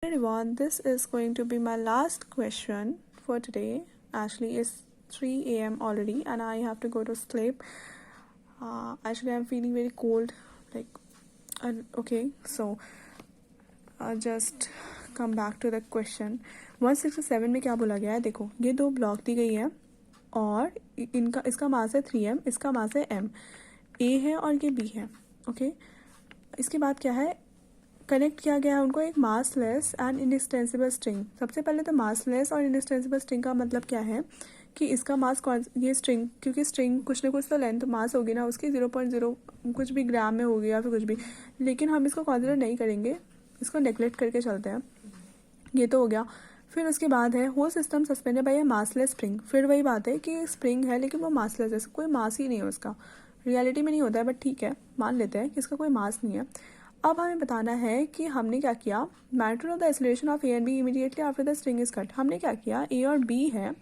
Everyone, this is going to be my last question for today. Actually, it's 3 a.m. already, and I have to go to sleep. Actually, I'm feeling very cold. Like, okay, so just come back to the question. 167 में क्या बोला गया है? देखो, ये दो block दी गई है और इसका मास है 3m, इसका मास है m. A है और ये B है. ओके, इसके बाद क्या है? कनेक्ट किया गया है उनको एक मासलेस एंड इनएक्सटेंसिबल स्ट्रिंग. सबसे पहले तो मासलेस और इनएक्सटेंसिबल स्ट्रिंग का मतलब क्या है कि इसका मास ये स्ट्रिंग, क्योंकि स्ट्रिंग कुछ ना कुछ तो लेंथ मास होगी ना उसकी, 0.0 कुछ भी ग्राम में होगी या फिर कुछ भी, लेकिन हम इसको कंसिडर नहीं करेंगे, इसको नेग्लेक्ट करके चलते हैं. ये तो हो गया. फिर उसके बाद है whole system suspended by a massless spring. फिर वही बात है कि स्प्रिंग है लेकिन वो मासलेस है, कोई मास ही नहीं है उसका. रियलिटी में नहीं होता है बट ठीक है, मान लेते हैं कि इसका कोई मास नहीं है. अब हमें बताना है कि हमने क्या किया. Magnitude of the acceleration of A and B immediately after the string is cut. हमने क्या किया, ए और बी है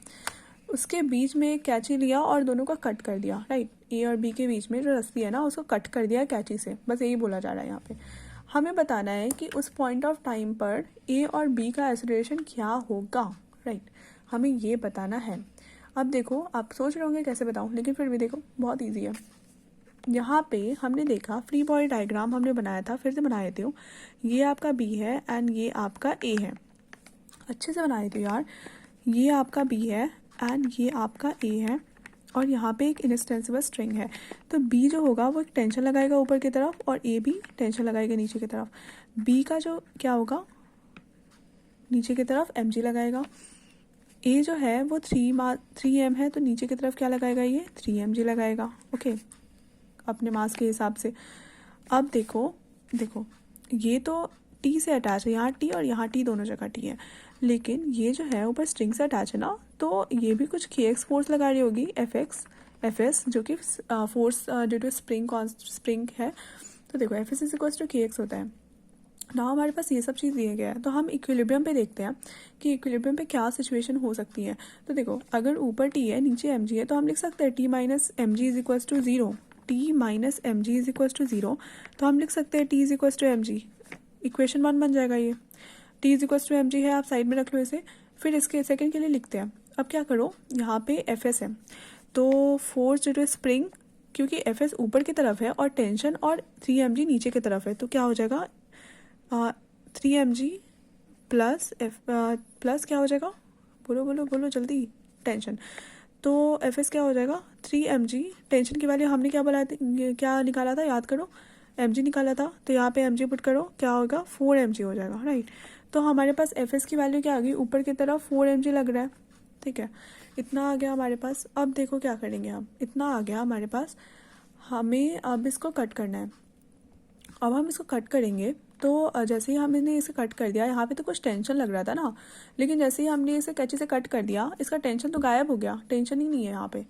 उसके बीच में एक कैची लिया और दोनों का कट कर दिया. राइट, ए और बी के बीच में जो रस्सी है ना उसको कट कर दिया कैची से. बस यही बोला जा रहा है यहाँ पे. हमें बताना है कि उस पॉइंट ऑफ टाइम पर ए और बी का एक्सेलरेशन क्या होगा. राइट, हमें ये बताना है. अब देखो, आप सोच रहे होंगे कैसे बताऊँ, लेकिन फिर भी देखो बहुत ईजी है. यहाँ पे हमने देखा फ्री बॉडी डायग्राम हमने बनाया था, फिर से बना देती हूँ. ये आपका बी है एंड ये आपका ए है. अच्छे से बना देती हूँ यार. ये आपका बी है एंड ये आपका ए है और यहाँ पे एक इनएक्सटेंसिबल स्ट्रिंग है. तो बी जो होगा वो एक टेंशन लगाएगा ऊपर की तरफ और ए भी टेंशन लगाएगा नीचे की तरफ. बी का जो क्या होगा, नीचे की तरफ एम जी लगाएगा. ए जो है वो 3m है तो नीचे की तरफ क्या लगाएगा, ये 3mg लगाएगा. ओके, अपने मास के हिसाब से. अब देखो ये तो टी से अटैच है, यहाँ टी और यहाँ टी दोनों जगह टी है, लेकिन ये जो है ऊपर स्ट्रिंग से अटैच है ना, तो ये भी कुछ kx फोर्स लगा रही होगी, fs जो कि फोर्स ड्यू टू स्प्रिंग है. तो देखो F S equals to kx होता है ना. हमारे पास ये सब चीज़ दिए गया है तो हम इक्विलिब्रियम पे देखते हैं कि इक्विलिब्रियम पे क्या सिचुएशन हो सकती है. तो देखो, अगर ऊपर टी है नीचे mg है तो हम लिख सकते हैं t minus M G is equals to 0. T minus M G is equals to 0, तो हम लिख सकते हैं T is equals to M G. Equation 1 बन जाएगा ये. T is equals to M G है, आप साइड में रख लो इसे. फिर इसके सेकंड के लिए लिखते हैं. अब क्या करो, यहाँ पे एफ एस है तो फोर्स ड्यू टू स्प्रिंग, क्योंकि एफ एस ऊपर की तरफ है और टेंशन और 3mg नीचे की तरफ है, तो क्या हो जाएगा 3mg प्लस प्लस क्या हो जाएगा, बोलो जल्दी, टेंशन. तो एफ एस क्या हो जाएगा 3mg. टेंशन की वैल्यू हमने क्या निकाला था, याद करो, mg निकाला था. तो यहाँ पे mg पुट करो, क्या होगा 4mg हो जाएगा. राइट, तो हमारे पास एफ एस की वैल्यू क्या आ गई, ऊपर की तरफ 4mg लग रहा है. ठीक है, इतना आ गया हमारे पास. अब देखो क्या करेंगे हम, इतना आ गया हमारे पास. हमें अब इसको कट करना है. अब हम इसको कट करेंगे तो जैसे ही हमने इसे कट कर दिया, यहाँ पे तो कुछ टेंशन लग रहा था ना, लेकिन जैसे ही हमने इसे कैंची से कट कर दिया इसका टेंशन तो गायब हो गया. टेंशन ही नहीं है यहाँ पे,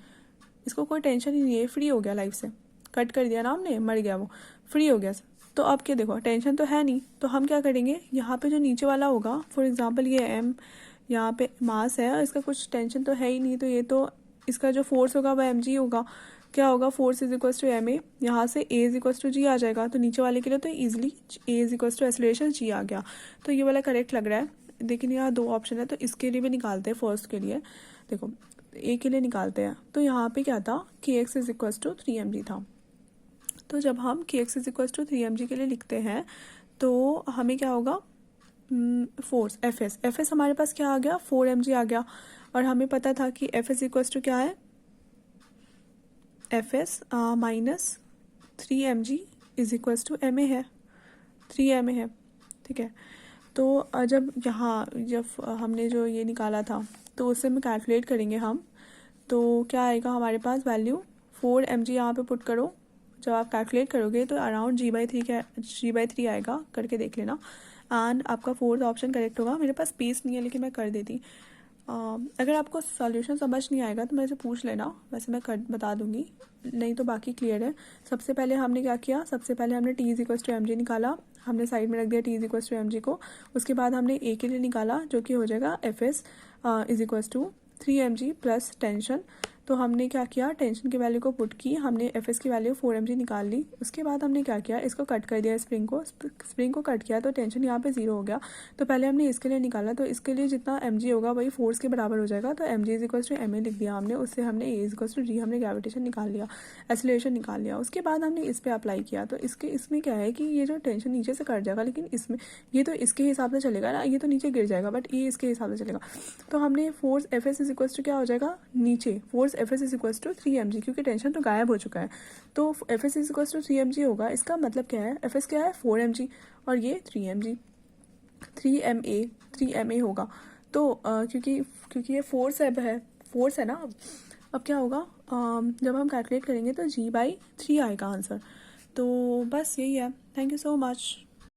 इसको कोई टेंशन ही नहीं है, फ्री हो गया लाइफ से. कट कर दिया ना हमने, मर गया वो, फ्री हो गया. तो अब क्या, देखो टेंशन तो है नहीं, तो हम क्या करेंगे, यहाँ पे जो नीचे वाला होगा, फॉर एग्जांपल ये एम, यहाँ पे मास है और इसका कुछ टेंशन तो है ही नहीं, तो ये तो इसका जो फोर्स होगा वह mg होगा. क्या होगा, force is equals to M a, यहाँ से a is equals to g आ जाएगा. तो नीचे वाले के लिए तो easily a is equals to acceleration g आ गया. तो ये वाला करेक्ट लग रहा है. लेकिन यहाँ दो ऑप्शन है तो इसके लिए भी निकालते हैं. फर्स्ट के लिए देखो, ए के लिए निकालते हैं. तो यहाँ पे क्या था, के x is equals to 3mg था. तो जब हम के x is equals to 3mg के लिए लिखते हैं तो हमें क्या होगा, फोर्स एफ एस हमारे पास क्या आ गया, 4mg आ गया. और हमें पता था कि एफ एस इक्वल्स टू क्या है, F S minus 3mg is equals to M A है, 3ma है. ठीक है, तो जब हमने जो ये निकाला था तो उससे हम कैलकुलेट करेंगे हम, तो क्या आएगा हमारे पास वैल्यू, 4mg यहाँ पे पुट करो. जब आप कैलकुलेट करोगे तो अराउंड g/3 आएगा, करके देख लेना. एंड आपका फोर्थ ऑप्शन करेक्ट होगा. मेरे पास स्पेस नहीं है लेकिन मैं कर देती. अगर आपको सॉल्यूशन समझ नहीं आएगा तो मेरे से पूछ लेना, वैसे मैं बता दूंगी, नहीं तो बाकी क्लियर है. सबसे पहले हमने क्या किया, सबसे पहले हमने T is equals to M G निकाला, हमने साइड में रख दिया T is equals to M G को. उसके बाद हमने ए के लिए निकाला जो कि हो जाएगा F S is equals to 3mg plus tension. तो हमने क्या किया, टेंशन की वैल्यू को पुट की, हमने एफ एस की वैल्यू 4 mg निकाल ली। उसके बाद हमने क्या किया, इसको कट कर दिया, स्प्रिंग को कट किया तो टेंशन यहाँ पे 0 हो गया। तो पहले हमने इसके लिए निकाला, तो इसके लिए जितना mg होगा वही फोर्स के बराबर हो जाएगा, तो mg is equal to ma लिख दिया हमने। उससे हमने a is equal to g, हमने ग्रेविटेशन निकाल लिया, एक्सीलरेशन निकाल लिया। उसके बाद हमने इस पर अप्लाई किया, तो इसमें क्या है कि ये जो टेंशन नीचे से कट जाएगा, लेकिन इसमें ये तो इसके हिसाब से चलेगा ना, ये तो नीचे गिर जाएगा, बट ये इसके हिसाब से चलेगा। तो हमने force F S is equal to क्या हो जाएगा, नीचे force F S is equal to 3 mg, क्योंकि टेंशन तो गायब हो चुका है। तो F S is equal to 3 mg होगा। इसका मतलब क्या है, एफ एस क्या है 4 mg और ये 3 mg, 3 ma होगा। तो क्योंकि ये फोर्स है ना। अब क्या होगा, जब हम कैलकुलेट करेंगे तो g/3 आएगा आंसर। तो बस यही है। Thank you so much.